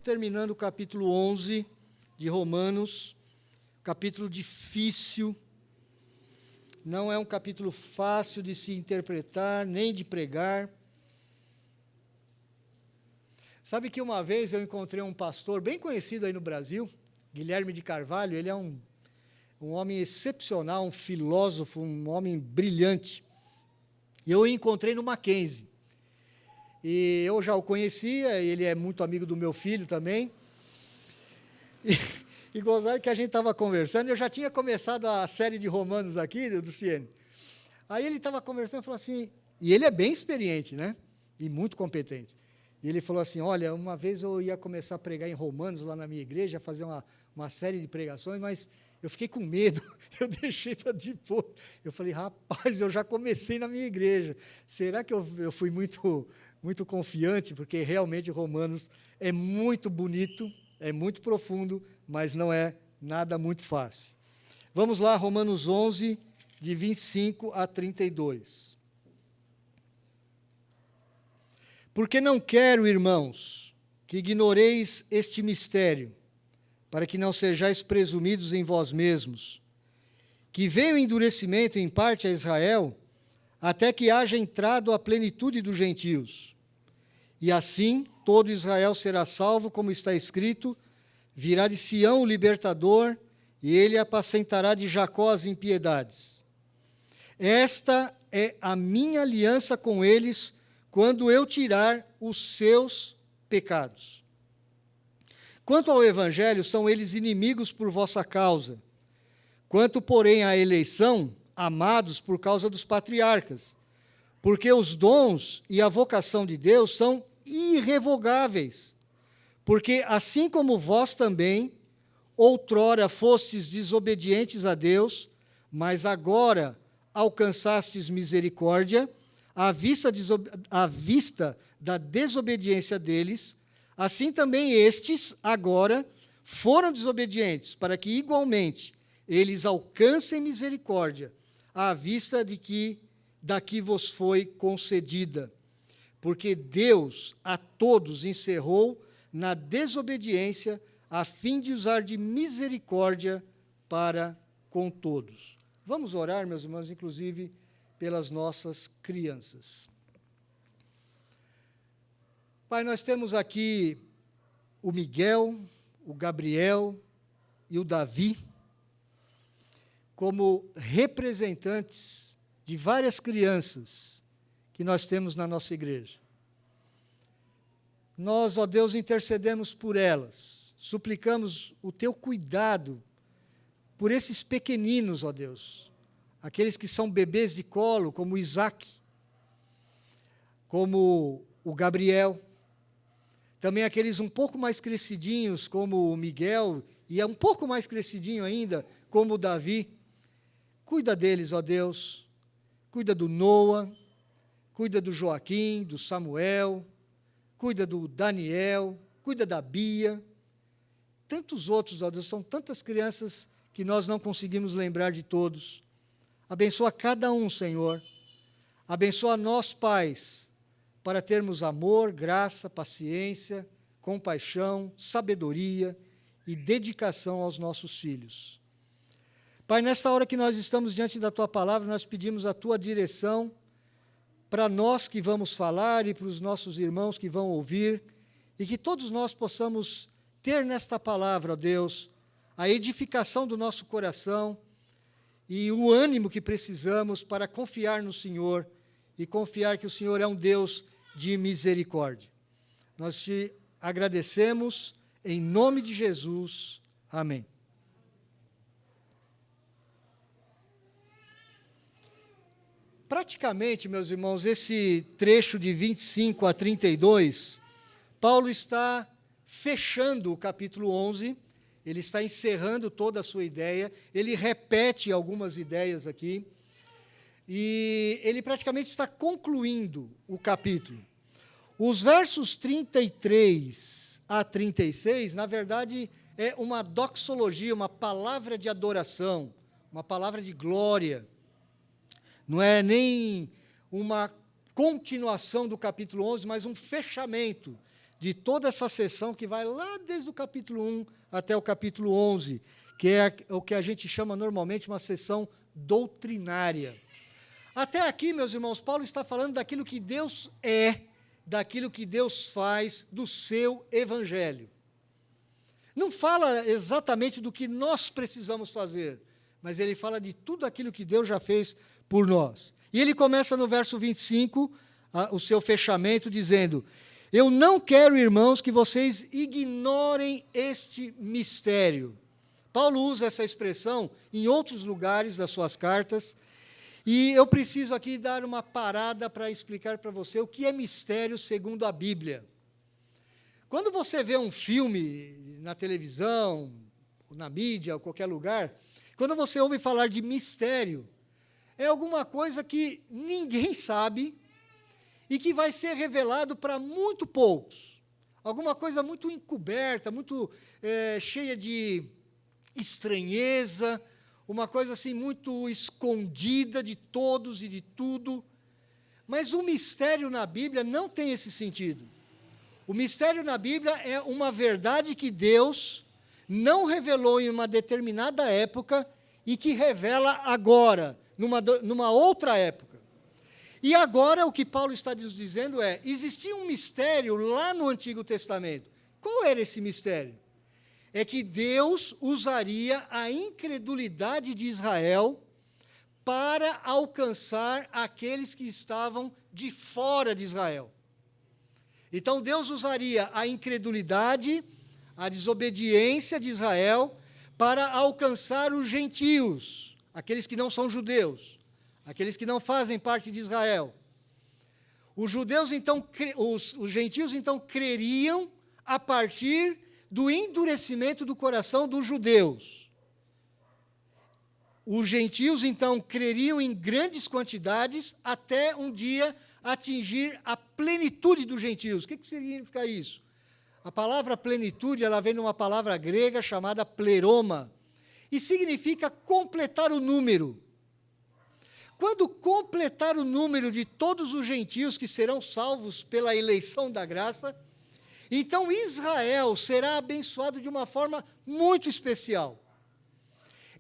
Terminando o capítulo 11 de Romanos, capítulo difícil, não é um capítulo fácil de se interpretar, nem de pregar. Sabe que uma vez eu encontrei um pastor bem conhecido aí no Brasil, Guilherme de Carvalho. Ele é um homem excepcional, um filósofo, um homem brilhante. E eu o encontrei no Mackenzie. E eu já o conhecia, ele é muito amigo do meu filho também. E gozaram que a gente estava conversando, eu já tinha começado a série de Romanos aqui, do Ciene. Aí ele estava conversando e falou assim, e ele é bem experiente, né? E muito competente. E ele falou assim, olha, uma vez eu ia começar a pregar em Romanos lá na minha igreja, fazer uma série de pregações, mas eu fiquei com medo, eu deixei para depois. Eu falei, rapaz, eu já comecei na minha igreja. Será que eu fui muito confiante? Porque realmente Romanos é muito bonito, é muito profundo, mas não é nada muito fácil. Vamos lá, Romanos 11, de 25 a 32. Porque não quero, irmãos, que ignoreis este mistério, para que não sejais presumidos em vós mesmos, que veio o endurecimento em parte a Israel, até que haja entrado a plenitude dos gentios. E assim todo Israel será salvo, como está escrito, virá de Sião o libertador, e ele apacentará de Jacó as impiedades. Esta é a minha aliança com eles, quando eu tirar os seus pecados. Quanto ao evangelho, são eles inimigos por vossa causa. Quanto, porém, à eleição, amados por causa dos patriarcas. Porque os dons e a vocação de Deus são irrevogáveis. Porque, assim como vós também, outrora fostes desobedientes a Deus, mas agora alcançastes misericórdia, à vista da desobediência deles, assim também estes, agora, foram desobedientes, para que, igualmente, eles alcancem misericórdia, à vista de que daqui vos foi concedida. Porque Deus a todos encerrou na desobediência, a fim de usar de misericórdia para com todos. Vamos orar, meus irmãos, inclusive pelas nossas crianças. Pai, nós temos aqui o Miguel, o Gabriel e o Davi como representantes de várias crianças que nós temos na nossa igreja. Nós, ó Deus, intercedemos por elas, suplicamos o teu cuidado por esses pequeninos, ó Deus, aqueles que são bebês de colo, como o Isaac, como o Gabriel, também aqueles um pouco mais crescidinhos, como o Miguel, e é um pouco mais crescidinho ainda, como o Davi. Cuida deles, ó Deus, cuida do Noah, cuida do Joaquim, do Samuel, cuida do Daniel, cuida da Bia, tantos outros, ó Deus, são tantas crianças que nós não conseguimos lembrar de todos. Abençoa cada um, Senhor, abençoa nós, pais, para termos amor, graça, paciência, compaixão, sabedoria e dedicação aos nossos filhos. Pai, nesta hora que nós estamos diante da Tua palavra, nós pedimos a Tua direção para nós que vamos falar e para os nossos irmãos que vão ouvir, e que todos nós possamos ter nesta palavra, ó Deus, a edificação do nosso coração e o ânimo que precisamos para confiar no Senhor e confiar que o Senhor é um Deus de misericórdia. Nós te agradecemos em nome de Jesus. Amém. Praticamente, meus irmãos, esse trecho de 25 a 32, Paulo está fechando o capítulo 11, ele está encerrando toda a sua ideia, ele repete algumas ideias aqui, e ele praticamente está concluindo o capítulo. Os versos 33 a 36, na verdade, é uma doxologia, uma palavra de adoração, uma palavra de glória. Não é nem uma continuação do capítulo 11, mas um fechamento de toda essa sessão que vai lá desde o capítulo 1 até o capítulo 11, que é o que a gente chama normalmente uma sessão doutrinária. Até aqui, meus irmãos, Paulo está falando daquilo que Deus é, daquilo que Deus faz, do seu evangelho. Não fala exatamente do que nós precisamos fazer, mas ele fala de tudo aquilo que Deus já fez por nós. E ele começa no verso 25, o seu fechamento, dizendo: eu não quero, irmãos, que vocês ignorem este mistério. Paulo usa essa expressão em outros lugares das suas cartas, e eu preciso aqui dar uma parada para explicar para você o que é mistério segundo a Bíblia. Quando você vê um filme na televisão, na mídia, ou qualquer lugar, quando você ouve falar de mistério, é alguma coisa que ninguém sabe e que vai ser revelado para muito poucos. Alguma coisa muito encoberta, muito cheia de estranheza, uma coisa assim muito escondida de todos e de tudo. Mas o mistério na Bíblia não tem esse sentido. O mistério na Bíblia é uma verdade que Deus não revelou em uma determinada época e que revela agora, numa outra época. E agora o que Paulo está nos dizendo é: existia um mistério lá no Antigo Testamento. Qual era esse mistério? É que Deus usaria a incredulidade de Israel para alcançar aqueles que estavam de fora de Israel. Então Deus usaria a incredulidade, a desobediência de Israel para alcançar os gentios, aqueles que não são judeus, aqueles que não fazem parte de Israel. Os gentios então creriam a partir do endurecimento do coração dos judeus. Os gentios então creriam em grandes quantidades até um dia atingir a plenitude dos gentios. O que significa isso? A palavra plenitude, ela vem de uma palavra grega chamada pleroma, e significa completar o número. Quando completar o número de todos os gentios que serão salvos pela eleição da graça, então Israel será abençoado de uma forma muito especial.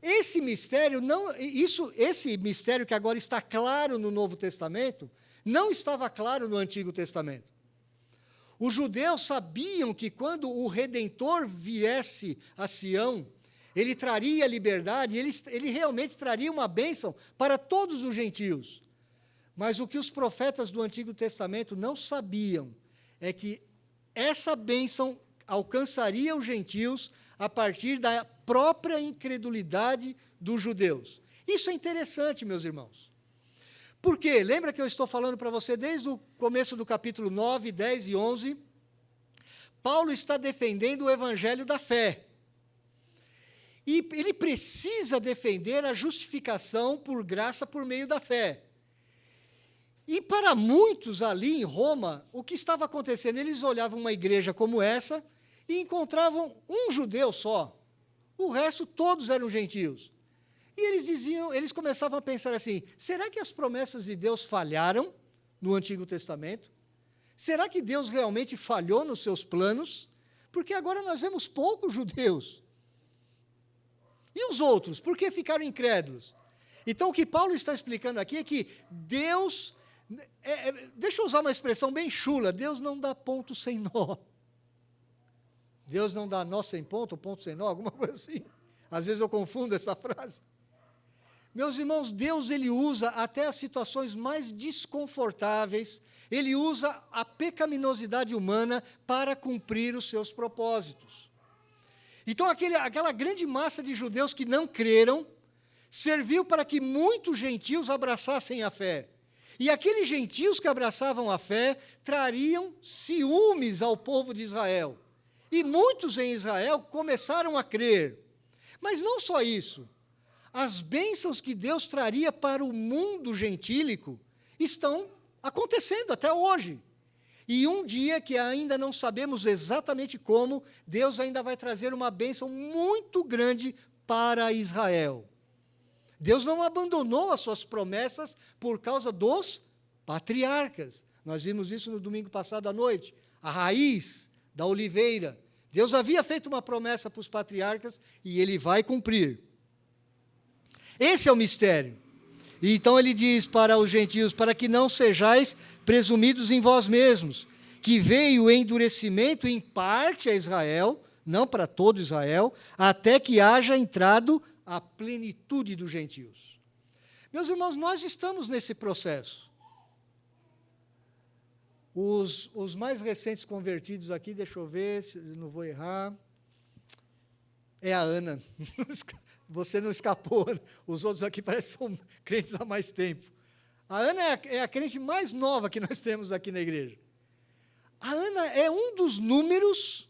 Esse mistério esse mistério que agora está claro no Novo Testamento, não estava claro no Antigo Testamento. Os judeus sabiam que quando o Redentor viesse a Sião, ele traria liberdade, ele realmente traria uma bênção para todos os gentios. Mas o que os profetas do Antigo Testamento não sabiam é que essa bênção alcançaria os gentios a partir da própria incredulidade dos judeus. Isso é interessante, meus irmãos. Por quê? Lembra que eu estou falando para você desde o começo do capítulo 9, 10 e 11? Paulo está defendendo o evangelho da fé. E ele precisa defender a justificação por graça por meio da fé. E para muitos ali em Roma, o que estava acontecendo? Eles olhavam uma igreja como essa e encontravam um judeu só. O resto todos eram gentios. E eles começavam a pensar assim: será que as promessas de Deus falharam no Antigo Testamento? Será que Deus realmente falhou nos seus planos? Porque agora nós vemos poucos judeus. E os outros? Por que ficaram incrédulos? Então, o que Paulo está explicando aqui é que Deus... deixa eu usar uma expressão bem chula: Deus não dá ponto sem nó. Deus não dá nó sem ponto, ponto sem nó, alguma coisa assim. Às vezes eu confundo essa frase. Meus irmãos, Deus ele usa até as situações mais desconfortáveis, ele usa a pecaminosidade humana para cumprir os seus propósitos. Então, aquela grande massa de judeus que não creram, serviu para que muitos gentios abraçassem a fé. E aqueles gentios que abraçavam a fé trariam ciúmes ao povo de Israel. E muitos em Israel começaram a crer. Mas não só isso. As bênçãos que Deus traria para o mundo gentílico estão acontecendo até hoje. E um dia, que ainda não sabemos exatamente como, Deus ainda vai trazer uma bênção muito grande para Israel. Deus não abandonou as suas promessas por causa dos patriarcas. Nós vimos isso no domingo passado à noite. A raiz, da oliveira. Deus havia feito uma promessa para os patriarcas e ele vai cumprir. Esse é o mistério. E então ele diz para os gentios, para que não sejais presumidos em vós mesmos, que veio o endurecimento em parte a Israel, não para todo Israel, até que haja entrado a plenitude dos gentios. Meus irmãos, nós estamos nesse processo. Os mais recentes convertidos aqui, deixa eu ver, se eu não vou errar, é a Ana. Você não escapou, os outros aqui parecem que são crentes há mais tempo. A Ana é a crente mais nova que nós temos aqui na igreja. A Ana é um dos números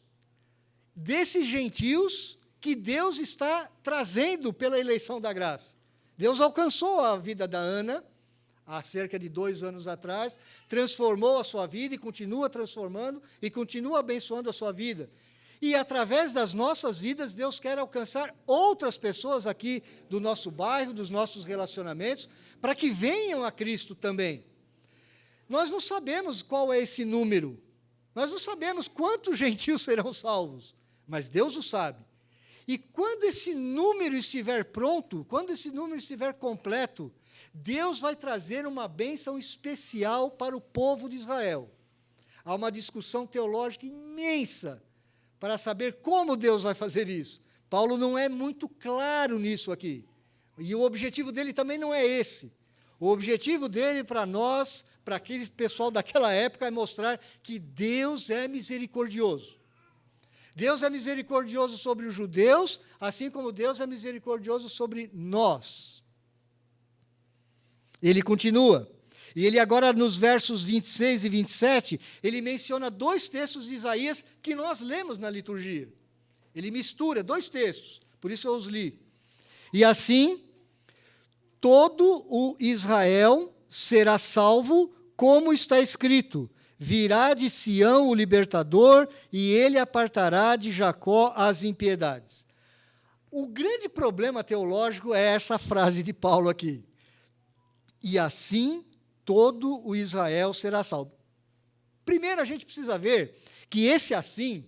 desses gentios que Deus está trazendo pela eleição da graça. Deus alcançou a vida da Ana, há cerca de 2 anos atrás, transformou a sua vida e continua transformando e continua abençoando a sua vida. E através das nossas vidas, Deus quer alcançar outras pessoas aqui do nosso bairro, dos nossos relacionamentos, para que venham a Cristo também. Nós não sabemos qual é esse número, nós não sabemos quantos gentios serão salvos, mas Deus o sabe. E quando esse número estiver pronto, quando esse número estiver completo, Deus vai trazer uma bênção especial para o povo de Israel. Há uma discussão teológica imensa para saber como Deus vai fazer isso. Paulo não é muito claro nisso aqui. E o objetivo dele também não é esse. O objetivo dele para nós, para aquele pessoal daquela época, é mostrar que Deus é misericordioso. Deus é misericordioso sobre os judeus, assim como Deus é misericordioso sobre nós. Ele continua. E ele agora, nos versos 26 e 27, ele menciona 2 textos de Isaías que nós lemos na liturgia. Ele mistura 2 textos, por isso eu os li. E assim, todo o Israel será salvo, como está escrito: virá de Sião o libertador, e ele apartará de Jacó as impiedades. O grande problema teológico é essa frase de Paulo aqui. E assim todo o Israel será salvo. Primeiro, a gente precisa ver que esse assim,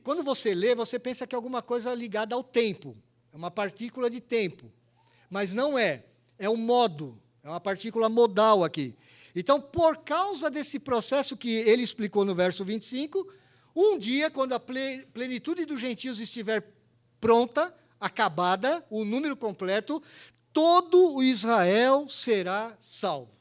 quando você lê, você pensa que é alguma coisa ligada ao tempo, é uma partícula de tempo, mas não é, é o modo, é uma partícula modal aqui. Então, por causa desse processo que ele explicou no verso 25, um dia, quando a plenitude dos gentios estiver pronta, acabada, o número completo, todo o Israel será salvo.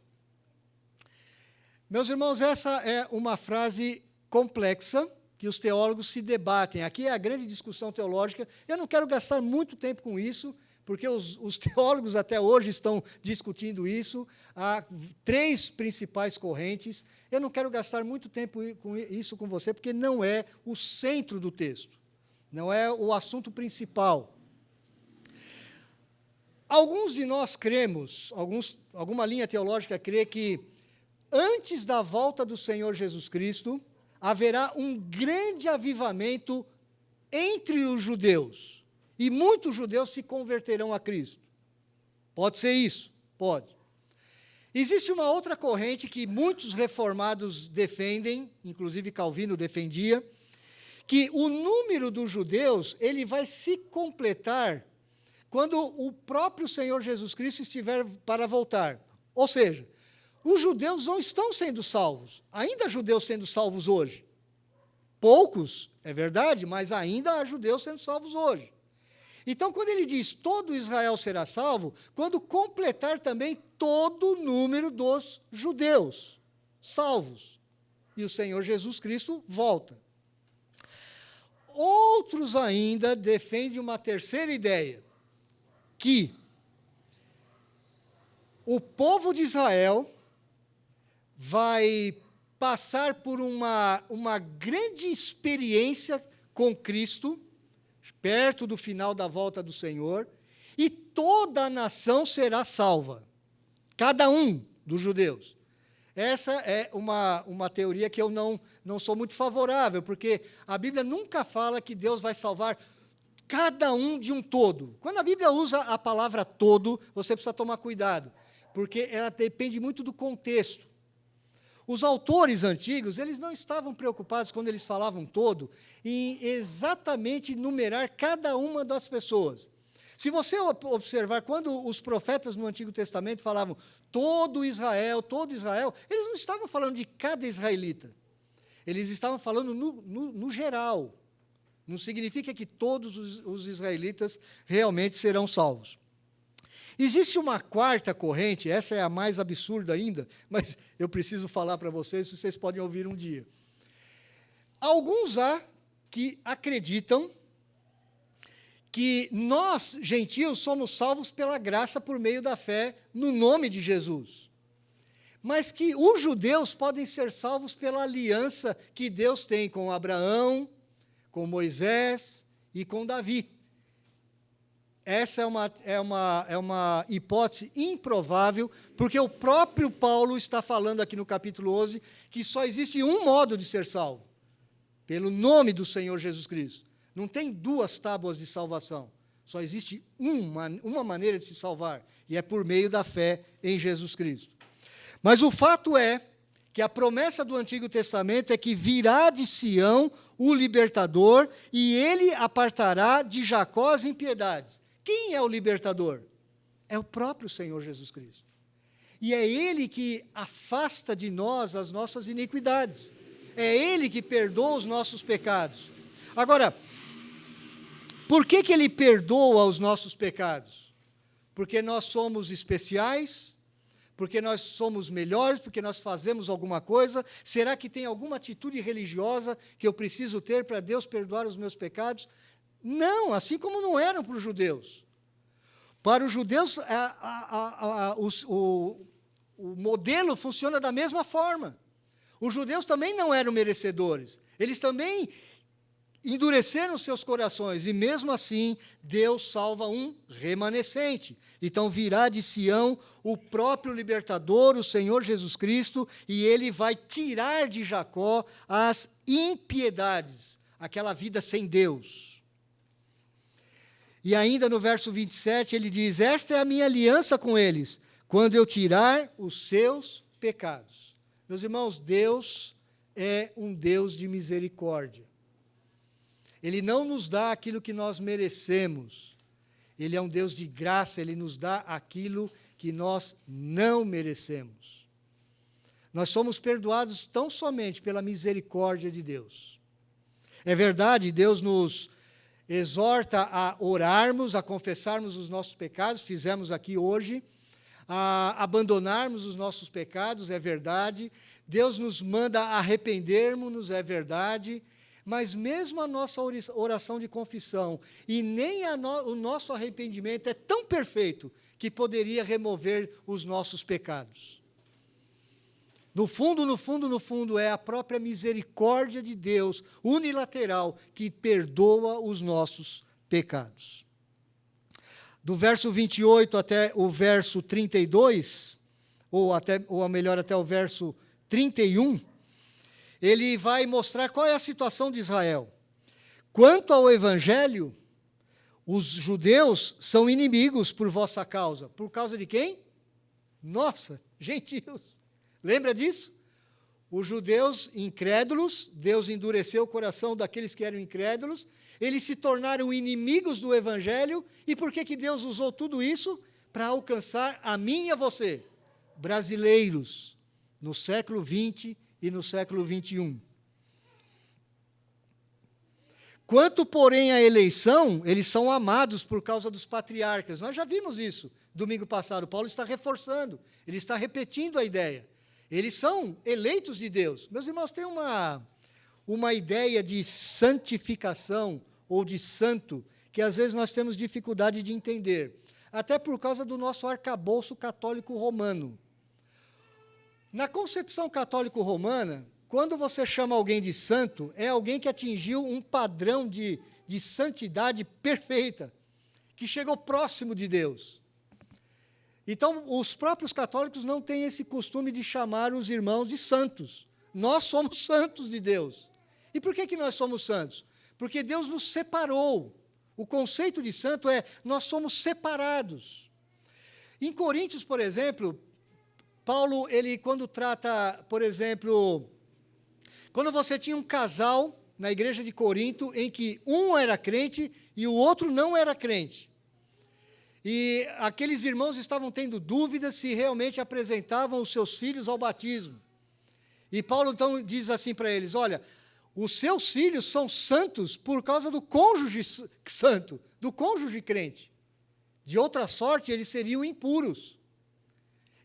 Meus irmãos, essa é uma frase complexa que os teólogos se debatem. Aqui é a grande discussão teológica. Eu não quero gastar muito tempo com isso, porque os teólogos até hoje estão discutindo isso. Há 3 principais correntes. Eu não quero gastar muito tempo com isso com você, porque não é o centro do texto, não é o assunto principal. Alguns de nós cremos, alguma linha teológica crê que antes da volta do Senhor Jesus Cristo, haverá um grande avivamento entre os judeus, e muitos judeus se converterão a Cristo. Pode ser isso? Pode. Existe uma outra corrente que muitos reformados defendem, inclusive Calvino defendia, que o número dos judeus ele vai se completar quando o próprio Senhor Jesus Cristo estiver para voltar. Ou seja, os judeus não estão sendo salvos. Ainda há judeus sendo salvos hoje. Poucos, é verdade, mas ainda há judeus sendo salvos hoje. Então, quando ele diz todo Israel será salvo, quando completar também todo o número dos judeus salvos. E o Senhor Jesus Cristo volta. Outros ainda defendem uma terceira ideia, que o povo de Israel vai passar por uma grande experiência com Cristo, perto do final da volta do Senhor, e toda a nação será salva, cada um dos judeus. Essa é uma teoria que eu não sou muito favorável, porque a Bíblia nunca fala que Deus vai salvar cada um de um todo. Quando a Bíblia usa a palavra todo, você precisa tomar cuidado, porque ela depende muito do contexto. Os autores antigos, eles não estavam preocupados, quando eles falavam todo, em exatamente numerar cada uma das pessoas. Se você observar, quando os profetas no Antigo Testamento falavam todo Israel, eles não estavam falando de cada israelita. Eles estavam falando no geral. Não significa que todos os israelitas realmente serão salvos. Existe uma quarta corrente, essa é a mais absurda ainda, mas eu preciso falar para vocês, vocês podem ouvir um dia. Alguns há que acreditam que nós, gentios, somos salvos pela graça por meio da fé no nome de Jesus. Mas que os judeus podem ser salvos pela aliança que Deus tem com Abraão, com Moisés e com Davi. Essa é uma hipótese improvável, porque o próprio Paulo está falando aqui no capítulo 11 que só existe um modo de ser salvo, pelo nome do Senhor Jesus Cristo. Não tem duas tábuas de salvação, só existe uma maneira de se salvar, e é por meio da fé em Jesus Cristo. Mas o fato é que a promessa do Antigo Testamento é que virá de Sião o libertador, e ele apartará de Jacó as impiedades. Quem é o libertador? É o próprio Senhor Jesus Cristo. E é Ele que afasta de nós as nossas iniquidades. É Ele que perdoa os nossos pecados. Agora, por que Ele perdoa os nossos pecados? Porque nós somos especiais? Porque nós somos melhores? Porque nós fazemos alguma coisa? Será que tem alguma atitude religiosa que eu preciso ter para Deus perdoar os meus pecados? Não, assim como não eram para os judeus. Para os judeus, o modelo funciona da mesma forma. Os judeus também não eram merecedores. Eles também endureceram seus corações, e mesmo assim, Deus salva um remanescente. Então virá de Sião o próprio libertador, o Senhor Jesus Cristo, e ele vai tirar de Jacó as impiedades, aquela vida sem Deus. E ainda no verso 27, ele diz: esta é a minha aliança com eles, quando eu tirar os seus pecados. Meus irmãos, Deus é um Deus de misericórdia. Ele não nos dá aquilo que nós merecemos. Ele é um Deus de graça, Ele nos dá aquilo que nós não merecemos. Nós somos perdoados tão somente pela misericórdia de Deus. É verdade, Deus nos exorta a orarmos, a confessarmos os nossos pecados, fizemos aqui hoje, a abandonarmos os nossos pecados, é verdade. Deus nos manda arrependermos-nos, é verdade. Mas mesmo a nossa oração de confissão e nem o nosso arrependimento é tão perfeito que poderia remover os nossos pecados. No fundo, é a própria misericórdia de Deus, unilateral, que perdoa os nossos pecados. Do verso 28 até o verso 32, ou melhor, até o verso 31, ele vai mostrar qual é a situação de Israel. Quanto ao Evangelho, os judeus são inimigos por vossa causa. Por causa de quem? Nossa, gentios. Lembra disso? Os judeus incrédulos, Deus endureceu o coração daqueles que eram incrédulos, eles se tornaram inimigos do Evangelho, e por que Deus usou tudo isso? Para alcançar a mim e a você, brasileiros, no século XX e no século XXI. Quanto, porém, à eleição, eles são amados por causa dos patriarcas. Nós já vimos isso domingo passado. Paulo está reforçando, ele está repetindo a ideia. Eles são eleitos de Deus. Meus irmãos, tem uma ideia de santificação ou de santo que às vezes nós temos dificuldade de entender, até por causa do nosso arcabouço católico romano. Na concepção católico-romana, quando você chama alguém de santo, é alguém que atingiu um padrão de santidade perfeita, que chegou próximo de Deus. Então, os próprios católicos não têm esse costume de chamar os irmãos de santos. Nós somos santos de Deus. E por que nós somos santos? Porque Deus nos separou. O conceito de santo é, nós somos separados. Em Coríntios, por exemplo, Paulo, ele quando trata, por exemplo, quando você tinha um casal na igreja de Corinto, em que um era crente e o outro não era crente, e aqueles irmãos estavam tendo dúvidas se realmente apresentavam os seus filhos ao batismo. E Paulo então diz assim para eles: olha, os seus filhos são santos por causa do cônjuge santo, do cônjuge crente. De outra sorte, eles seriam impuros.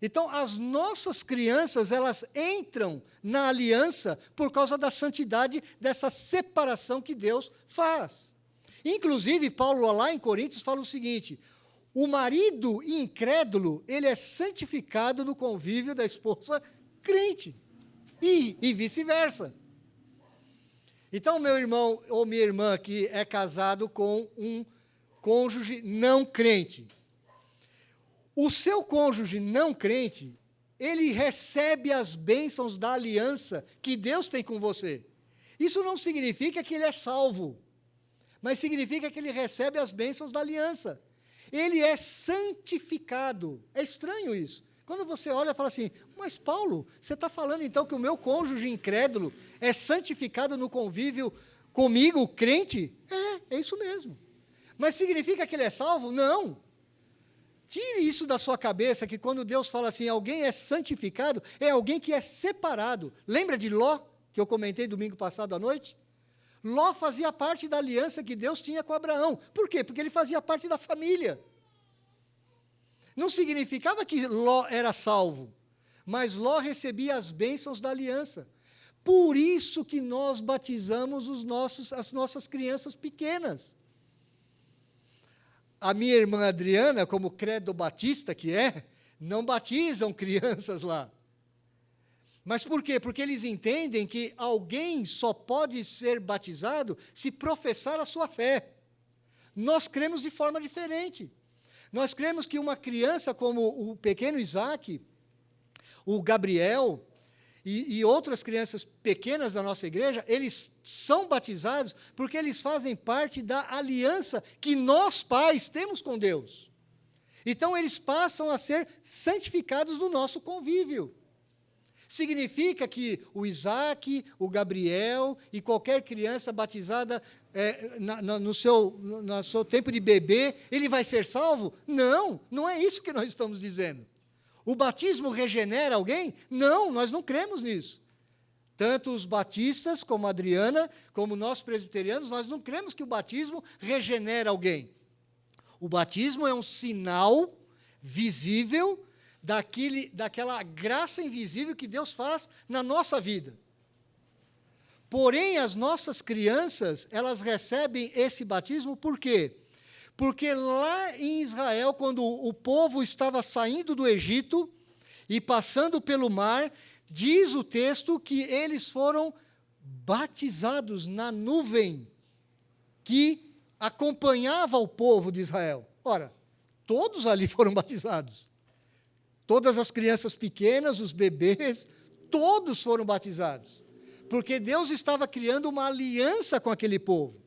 Então, as nossas crianças, elas entram na aliança por causa da santidade, dessa separação que Deus faz. Inclusive, Paulo, lá em Coríntios, fala o seguinte: o marido incrédulo, ele é santificado no convívio da esposa crente, e vice-versa. Então, meu irmão ou minha irmã que é casado com um cônjuge não crente, o seu cônjuge não crente, ele recebe as bênçãos da aliança que Deus tem com você. Isso não significa que ele é salvo, mas significa que ele recebe as bênçãos da aliança. Ele é santificado. É estranho isso. Quando você olha e fala assim: mas Paulo, você está falando então que o meu cônjuge incrédulo é santificado no convívio comigo, crente? É isso mesmo. Mas significa que ele é salvo? Não. Tire isso da sua cabeça, que quando Deus fala assim, alguém é santificado, é alguém que é separado. Lembra de Ló, que eu comentei domingo passado à noite? Ló fazia parte da aliança que Deus tinha com Abraão. Por quê? Porque ele fazia parte da família. Não significava que Ló era salvo, mas Ló recebia as bênçãos da aliança. Por isso que nós batizamos as nossas crianças pequenas. A minha irmã Adriana, como credo batista que é, não batizam crianças lá. Mas por quê? Porque eles entendem que alguém só pode ser batizado se professar a sua fé. Nós cremos de forma diferente. Nós cremos que uma criança como o pequeno Isaac, o Gabriel e outras crianças pequenas da nossa igreja, eles são batizados porque eles fazem parte da aliança que nós, pais, temos com Deus. Então, eles passam a ser santificados no nosso convívio. Significa que o Isaac, o Gabriel e qualquer criança batizada no seu tempo de bebê, ele vai ser salvo? Não, não é isso que nós estamos dizendo. O batismo regenera alguém? Não, nós não cremos nisso. Tanto os batistas, como a Adriana, como nós presbiterianos, nós não cremos que o batismo regenera alguém. O batismo é um sinal visível daquela graça invisível que Deus faz na nossa vida. Porém, as nossas crianças, elas recebem esse batismo por quê? Porque lá em Israel, quando o povo estava saindo do Egito e passando pelo mar, diz o texto que eles foram batizados na nuvem que acompanhava o povo de Israel. Ora, todos ali foram batizados. Todas as crianças pequenas, os bebês, todos foram batizados. Porque Deus estava criando uma aliança com aquele povo.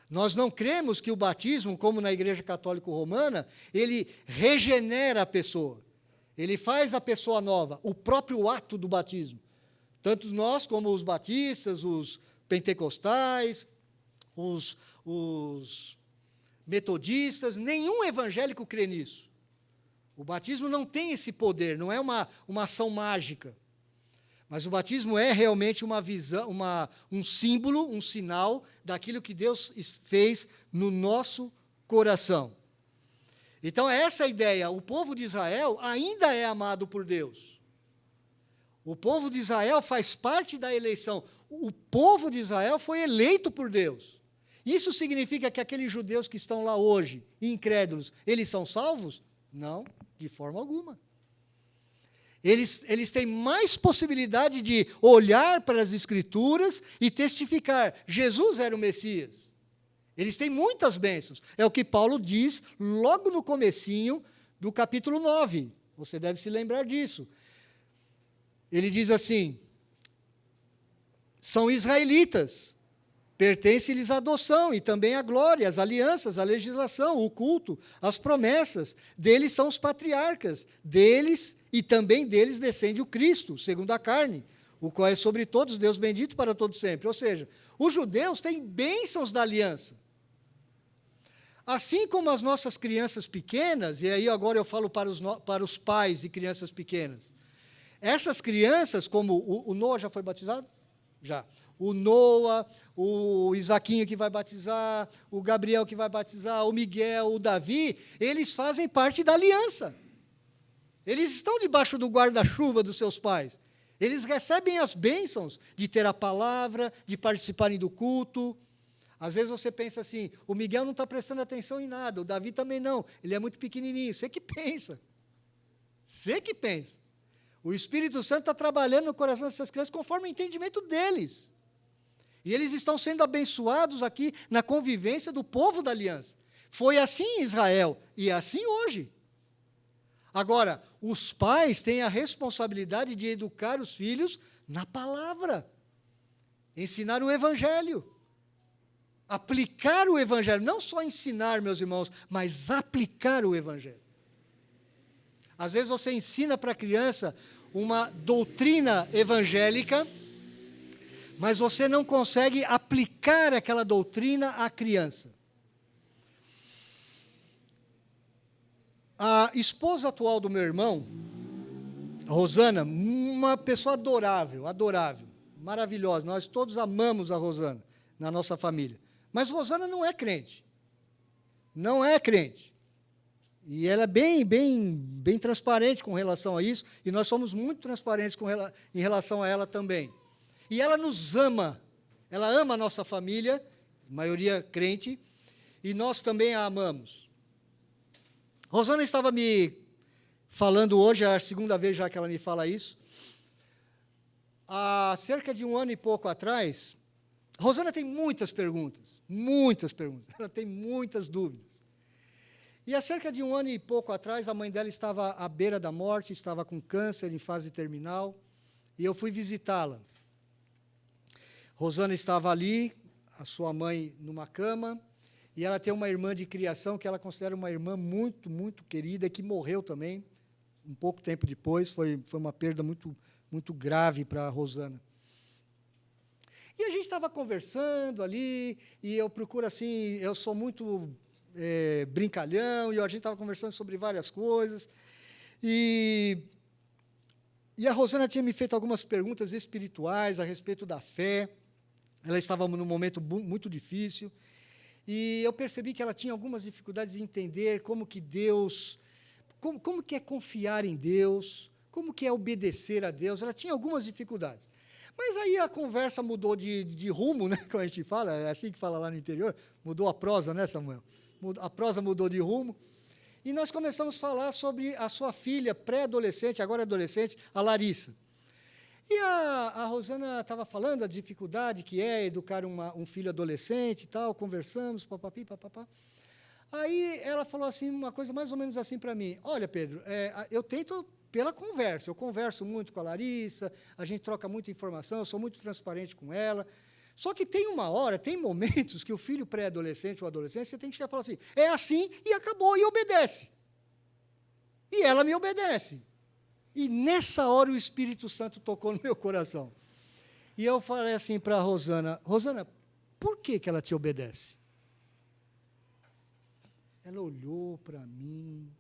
Nós não cremos que o batismo, como na Igreja Católica Romana, ele regenera a pessoa. Ele faz a pessoa nova, o próprio ato do batismo. Tanto nós, como os batistas, os pentecostais, os metodistas, nenhum evangélico crê nisso. O batismo não tem esse poder, não é uma ação mágica. Mas o batismo é realmente uma visão, um símbolo, um sinal daquilo que Deus fez no nosso coração. Então, essa é a ideia. O povo de Israel ainda é amado por Deus. O povo de Israel faz parte da eleição. O povo de Israel foi eleito por Deus. Isso significa que aqueles judeus que estão lá hoje, incrédulos, eles são salvos? Não, de forma alguma. Eles têm mais possibilidade de olhar para as Escrituras e testificar: Jesus era o Messias. Eles têm muitas bênçãos. É o que Paulo diz logo no comecinho do capítulo 9. Você deve se lembrar disso. Ele diz assim: são israelitas, pertence-lhes a adoção e também a glória, as alianças, a legislação, o culto, as promessas. Deles são os patriarcas, deles e também deles descende o Cristo, segundo a carne, o qual é sobre todos, Deus bendito para todos sempre. Ou seja, os judeus têm bênçãos da aliança. Assim como as nossas crianças pequenas, e aí agora eu falo para os pais de crianças pequenas, essas crianças, como o Noah já foi batizado? Já. O Noah, o Isaquinho que vai batizar, o Gabriel que vai batizar, o Miguel, o Davi, eles fazem parte da aliança. Eles estão debaixo do guarda-chuva dos seus pais. Eles recebem as bênçãos de ter a palavra, de participarem do culto. Às vezes você pensa assim, o Miguel não está prestando atenção em nada, o Davi também não, ele é muito pequenininho. Você que pensa. Você que pensa. O Espírito Santo está trabalhando no coração dessas crianças conforme o entendimento deles. E eles estão sendo abençoados aqui na convivência do povo da aliança. Foi assim em Israel e é assim hoje. Agora, os pais têm a responsabilidade de educar os filhos na palavra, ensinar o Evangelho, aplicar o Evangelho, não só ensinar, meus irmãos, mas aplicar o Evangelho. Às vezes você ensina para a criança uma doutrina evangélica, mas você não consegue aplicar aquela doutrina à criança. A esposa atual do meu irmão, a Rosana, uma pessoa adorável, maravilhosa. Nós todos amamos a Rosana na nossa família. Mas Rosana não é crente. Não é crente. E ela é bem transparente com relação a isso, e nós somos muito transparentes em relação a ela também. E ela nos ama, ela ama a nossa família, maioria crente, e nós também a amamos. Rosana estava me falando hoje, é a segunda vez já que ela me fala isso. Há cerca de 1 ano e pouco atrás, Rosana tem muitas perguntas, ela tem muitas dúvidas. E há cerca de 1 ano e pouco atrás, a mãe dela estava à beira da morte, estava com câncer em fase terminal, e eu fui visitá-la. Rosana estava ali, a sua mãe numa cama, e ela tem uma irmã de criação que ela considera uma irmã muito, muito querida, que morreu também, um pouco tempo depois, foi uma perda muito, muito grave para a Rosana. E a gente estava conversando ali, e eu procuro assim, eu sou muito brincalhão, e a gente estava conversando sobre várias coisas, e a Rosana tinha me feito algumas perguntas espirituais a respeito da fé. Ela estava num momento muito difícil, e eu percebi que ela tinha algumas dificuldades de entender como que Deus, como que é confiar em Deus, como que é obedecer a Deus. Ela tinha algumas dificuldades. Mas aí a conversa mudou de rumo, né, como a gente fala, é assim que fala lá no interior, mudou a prosa, né, Samuel? A prosa mudou de rumo, e nós começamos a falar sobre a sua filha pré-adolescente, agora adolescente, a Larissa. E a Rosana estava falando da dificuldade que é educar um filho adolescente e tal, conversamos, papapi, papapá. Aí ela falou assim, uma coisa mais ou menos assim para mim: olha, Pedro, eu tento pela conversa, eu converso muito com a Larissa, a gente troca muita informação, eu sou muito transparente com ela. Só que tem uma hora, tem momentos que o filho pré-adolescente ou adolescente, você tem que chegar e falar assim, é assim e acabou, e obedece. E ela me obedece. E nessa hora o Espírito Santo tocou no meu coração. E eu falei assim para a Rosana, Rosana, por que ela te obedece? Ela olhou para mim,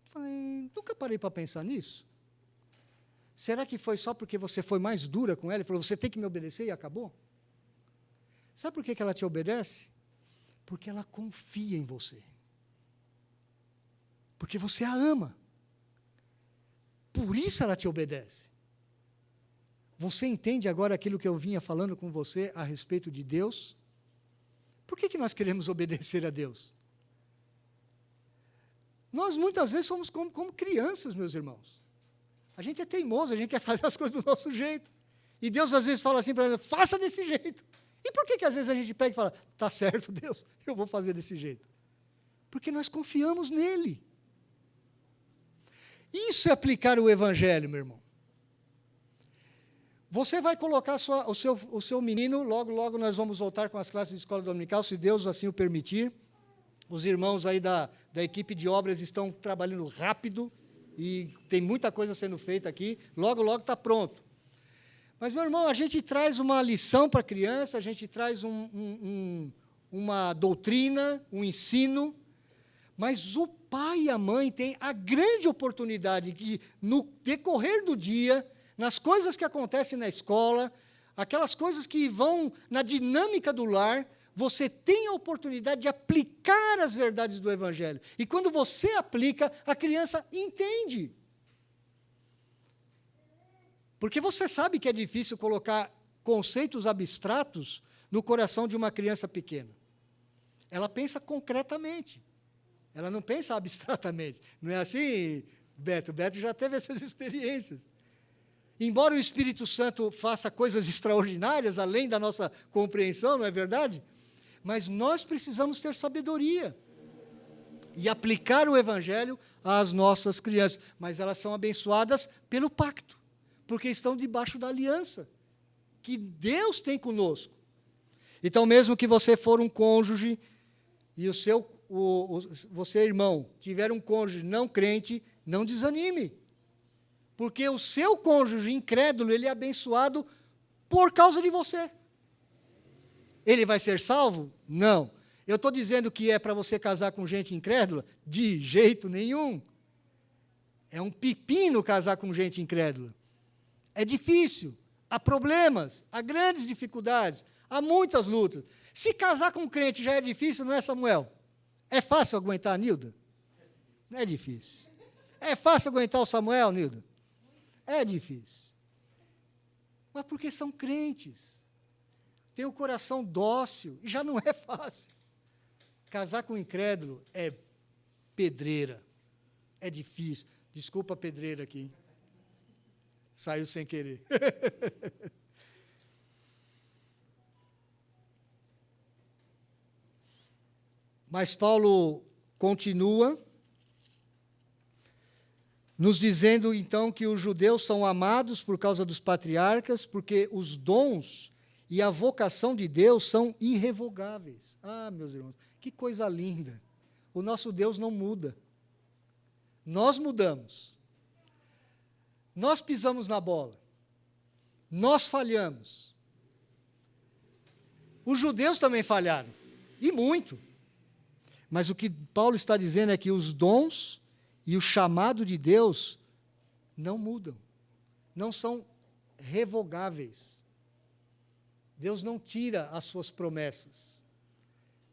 falei, nunca parei para pensar nisso. Será que foi só porque você foi mais dura com ela e falou, você tem que me obedecer e acabou? Sabe por que ela te obedece? Porque ela confia em você. Porque você a ama. Por isso ela te obedece. Você entende agora aquilo que eu vinha falando com você a respeito de Deus? Por que nós queremos obedecer a Deus? Nós muitas vezes somos como crianças, meus irmãos. A gente é teimoso, a gente quer fazer as coisas do nosso jeito. E Deus às vezes fala assim para nós, faça desse jeito. E por que às vezes a gente pega e fala, está certo, Deus, eu vou fazer desse jeito? Porque nós confiamos nele. Isso é aplicar o Evangelho, meu irmão. Você vai colocar o seu menino, logo nós vamos voltar com as classes de escola dominical, se Deus assim o permitir. Os irmãos aí da equipe de obras estão trabalhando rápido e tem muita coisa sendo feita aqui, logo, logo está pronto. Mas, meu irmão, a gente traz uma lição para a criança, a gente traz uma doutrina, um ensino, mas o pai e a mãe têm a grande oportunidade que, no decorrer do dia, nas coisas que acontecem na escola, aquelas coisas que vão na dinâmica do lar, você tem a oportunidade de aplicar as verdades do Evangelho. E quando você aplica, a criança entende. Porque você sabe que é difícil colocar conceitos abstratos no coração de uma criança pequena. Ela pensa concretamente. Ela não pensa abstratamente. Não é assim, Beto? Beto já teve essas experiências. Embora o Espírito Santo faça coisas extraordinárias, além da nossa compreensão, não é verdade? Mas nós precisamos ter sabedoria e aplicar o Evangelho às nossas crianças. Mas elas são abençoadas pelo pacto, porque estão debaixo da aliança que Deus tem conosco. Então, mesmo que você for um cônjuge e você, irmão, tiver um cônjuge não crente, não desanime. Porque o seu cônjuge incrédulo, ele é abençoado por causa de você. Ele vai ser salvo? Não. Eu estou dizendo que é para você casar com gente incrédula? De jeito nenhum. É um pepino casar com gente incrédula. É difícil, há problemas, há grandes dificuldades, há muitas lutas. Se casar com um crente já é difícil, não é, Samuel? É fácil aguentar a Nilda? Não é difícil. É fácil aguentar o Samuel, Nilda? É difícil. Mas porque são crentes. Tem o coração dócil, e já não é fácil. Casar com um incrédulo é pedreira. É difícil. Desculpa a pedreira aqui. Saiu sem querer. Mas Paulo continua nos dizendo, então, que os judeus são amados por causa dos patriarcas, porque os dons e a vocação de Deus são irrevogáveis. Ah, meus irmãos, que coisa linda. O nosso Deus não muda. Nós mudamos. Nós pisamos na bola. Nós falhamos. Os judeus também falharam, e muito. Mas o que Paulo está dizendo é que os dons e o chamado de Deus não mudam, não são revogáveis. Deus não tira as suas promessas.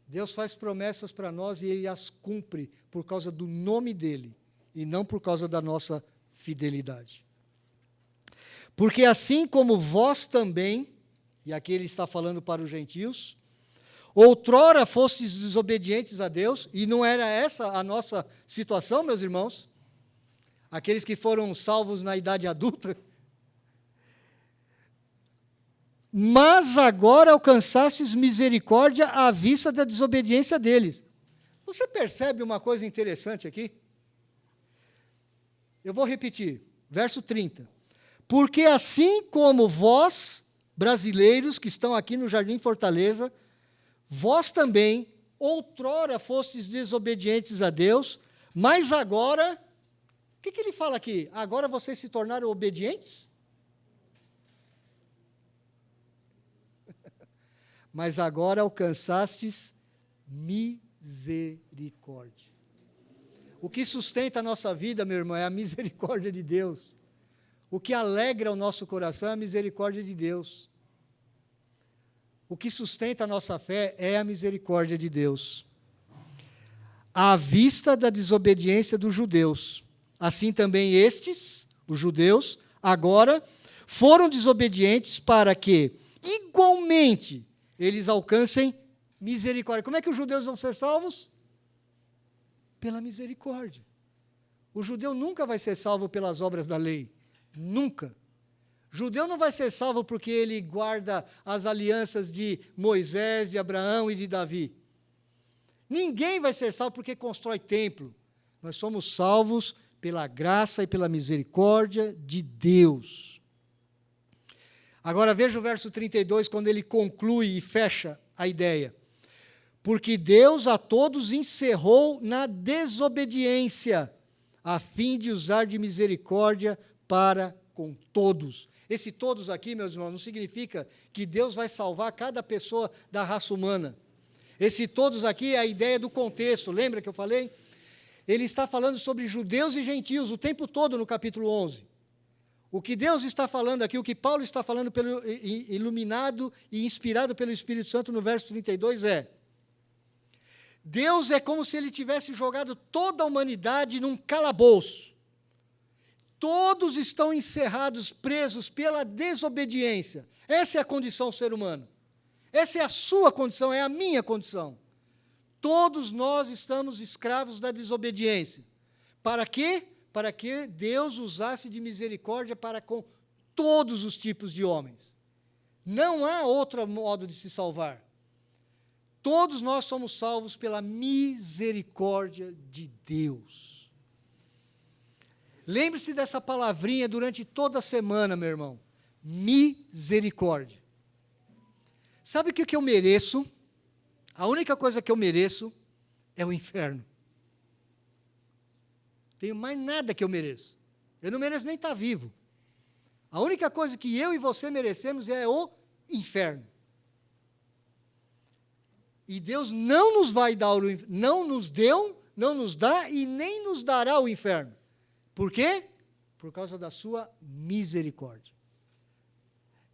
Deus faz promessas para nós e Ele as cumpre por causa do nome dEle e não por causa da nossa fidelidade. Porque assim como vós também, e aqui ele está falando para os gentios, outrora fostes desobedientes a Deus, e não era essa a nossa situação, meus irmãos? Aqueles que foram salvos na idade adulta. Mas agora alcançastes misericórdia à vista da desobediência deles. Você percebe uma coisa interessante aqui? Eu vou repetir, verso 30. Porque assim como vós, brasileiros que estão aqui no Jardim Fortaleza, vós também, outrora fostes desobedientes a Deus, mas agora, o que ele fala aqui? Agora vocês se tornaram obedientes? Mas agora alcançastes misericórdia. O que sustenta a nossa vida, meu irmão, é a misericórdia de Deus. O que alegra o nosso coração é a misericórdia de Deus. O que sustenta a nossa fé é a misericórdia de Deus. À vista da desobediência dos judeus, assim também estes, os judeus, agora foram desobedientes para que, igualmente, eles alcancem misericórdia. Como é que os judeus vão ser salvos? Pela misericórdia. O judeu nunca vai ser salvo pelas obras da lei. Nunca. Judeu não vai ser salvo porque ele guarda as alianças de Moisés, de Abraão e de Davi. Ninguém vai ser salvo porque constrói templo. Nós somos salvos pela graça e pela misericórdia de Deus. Agora veja o verso 32, quando ele conclui e fecha a ideia. Porque Deus a todos encerrou na desobediência, a fim de usar de misericórdia para com todos. Esse todos aqui, meus irmãos, não significa que Deus vai salvar cada pessoa da raça humana. Esse todos aqui é a ideia do contexto, lembra que eu falei? Ele está falando sobre judeus e gentios o tempo todo no capítulo 11. O que Deus está falando aqui, o que Paulo está falando, iluminado e inspirado pelo Espírito Santo no verso 32 é: Deus é como se Ele tivesse jogado toda a humanidade num calabouço. Todos estão encerrados, presos pela desobediência. Essa é a condição do ser humano. Essa é a sua condição, é a minha condição. Todos nós estamos escravos da desobediência. Para quê? Para que Deus usasse de misericórdia para com todos os tipos de homens. Não há outro modo de se salvar. Todos nós somos salvos pela misericórdia de Deus. Lembre-se dessa palavrinha durante toda a semana, meu irmão. Misericórdia. Sabe o que eu mereço? A única coisa que eu mereço é o inferno. Tenho mais nada que eu mereço. Eu não mereço nem estar vivo. A única coisa que eu e você merecemos é o inferno. E Deus não nos vai dar o inferno, não nos deu, não nos dá e nem nos dará o inferno. Por quê? Por causa da sua misericórdia.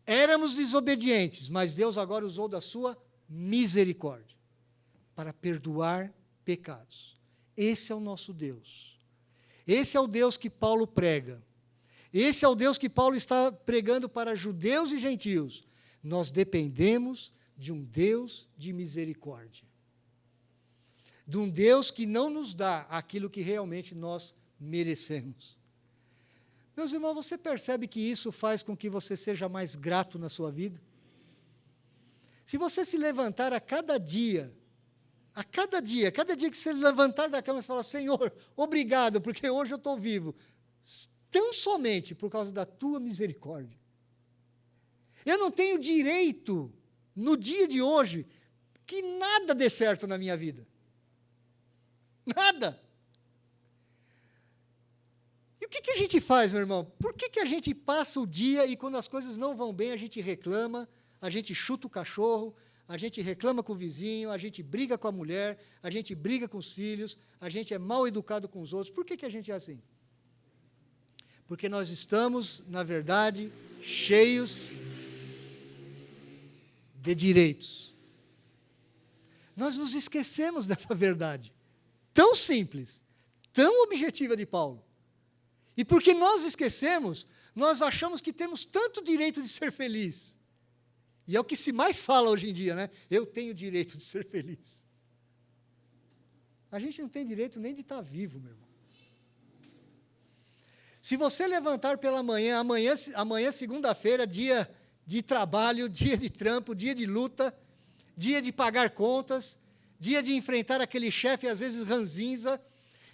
Éramos desobedientes, mas Deus agora usou da sua misericórdia para perdoar pecados. Esse é o nosso Deus. Esse é o Deus que Paulo prega. Esse é o Deus que Paulo está pregando para judeus e gentios. Nós dependemos de um Deus de misericórdia. De um Deus que não nos dá aquilo que realmente nós merecemos. Meus irmãos, você percebe que isso faz com que você seja mais grato na sua vida? Se você se levantar a cada dia que você levantar da cama, você fala: Senhor, obrigado, porque hoje eu estou vivo, tão somente por causa da tua misericórdia. Eu não tenho direito, no dia de hoje, que nada dê certo na minha vida. Nada. E o que a gente faz, meu irmão? Por que a gente passa o dia e quando as coisas não vão bem, a gente reclama, a gente chuta o cachorro, a gente reclama com o vizinho, a gente briga com a mulher, a gente briga com os filhos, a gente é mal educado com os outros? Por que a gente é assim? Porque nós estamos, na verdade, cheios de direitos. Nós nos esquecemos dessa verdade, tão simples, tão objetiva de Paulo. E porque nós esquecemos, nós achamos que temos tanto direito de ser feliz. E é o que se mais fala hoje em dia, né? Eu tenho direito de ser feliz. A gente não tem direito nem de estar vivo, meu irmão. Se você levantar pela manhã, amanhã segunda-feira, dia de trabalho, dia de trampo, dia de luta, dia de pagar contas, dia de enfrentar aquele chefe, às vezes ranzinza,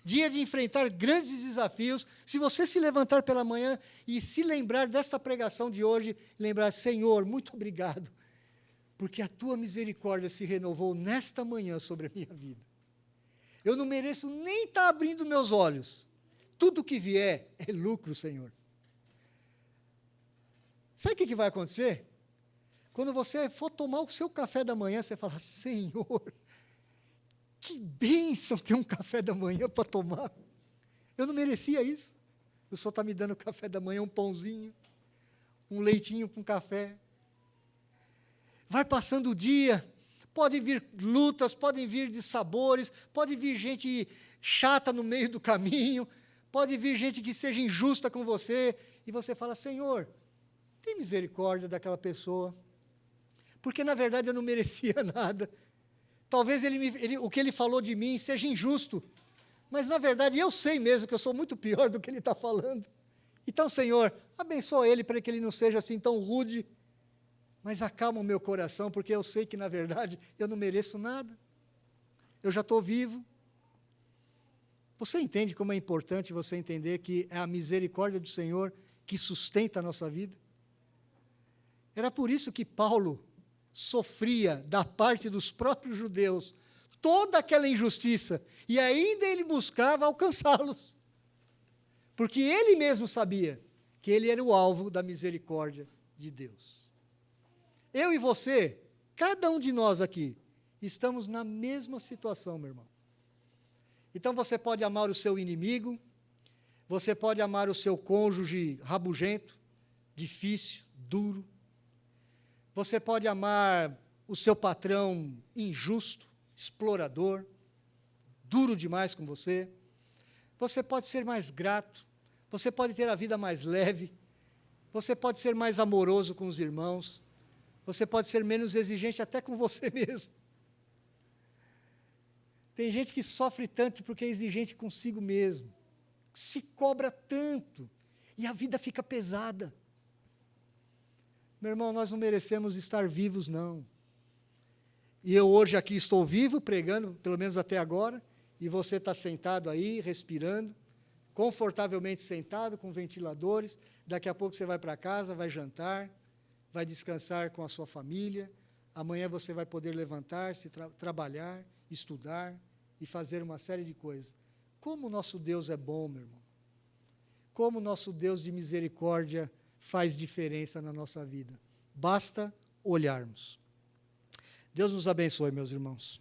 dia de enfrentar grandes desafios. Se você se levantar pela manhã e se lembrar desta pregação de hoje, lembrar: Senhor, muito obrigado, porque a tua misericórdia se renovou nesta manhã sobre a minha vida. Eu não mereço nem estar abrindo meus olhos. Tudo que vier é lucro, Senhor. Sabe o que vai acontecer? Quando você for tomar o seu café da manhã, você fala: Senhor, que bênção ter um café da manhã para tomar. Eu não merecia isso. O Senhor está me dando café da manhã, um pãozinho, um leitinho com café. Vai passando o dia, podem vir lutas, podem vir dissabores, pode vir gente chata no meio do caminho, pode vir gente que seja injusta com você, e você fala: Senhor, tem misericórdia daquela pessoa, porque na verdade eu não merecia nada. Talvez o que ele falou de mim seja injusto, mas na verdade eu sei mesmo que eu sou muito pior do que ele está falando. Então, Senhor, abençoa ele para que ele não seja assim tão rude, mas acalma o meu coração, porque eu sei que na verdade eu não mereço nada. Eu já estou vivo. Você entende como é importante você entender que é a misericórdia do Senhor que sustenta a nossa vida? Era por isso que Paulo sofria da parte dos próprios judeus toda aquela injustiça, e ainda ele buscava alcançá-los. Porque ele mesmo sabia que ele era o alvo da misericórdia de Deus. Eu e você, cada um de nós aqui, estamos na mesma situação, meu irmão. Então você pode amar o seu inimigo, você pode amar o seu cônjuge rabugento, difícil, duro. Você pode amar o seu patrão injusto, explorador, duro demais com você. Você pode ser mais grato, você pode ter a vida mais leve, você pode ser mais amoroso com os irmãos, você pode ser menos exigente até com você mesmo. Tem gente que sofre tanto porque é exigente consigo mesmo, se cobra tanto, e a vida fica pesada. Meu irmão, nós não merecemos estar vivos, não. E eu hoje aqui estou vivo, pregando, pelo menos até agora, e você está sentado aí, respirando, confortavelmente sentado, com ventiladores. Daqui a pouco você vai para casa, vai jantar, vai descansar com a sua família. Amanhã você vai poder levantar-se, trabalhar, estudar e fazer uma série de coisas. Como o nosso Deus é bom, meu irmão. Como o nosso Deus de misericórdia faz diferença na nossa vida. Basta olharmos. Deus nos abençoe, meus irmãos.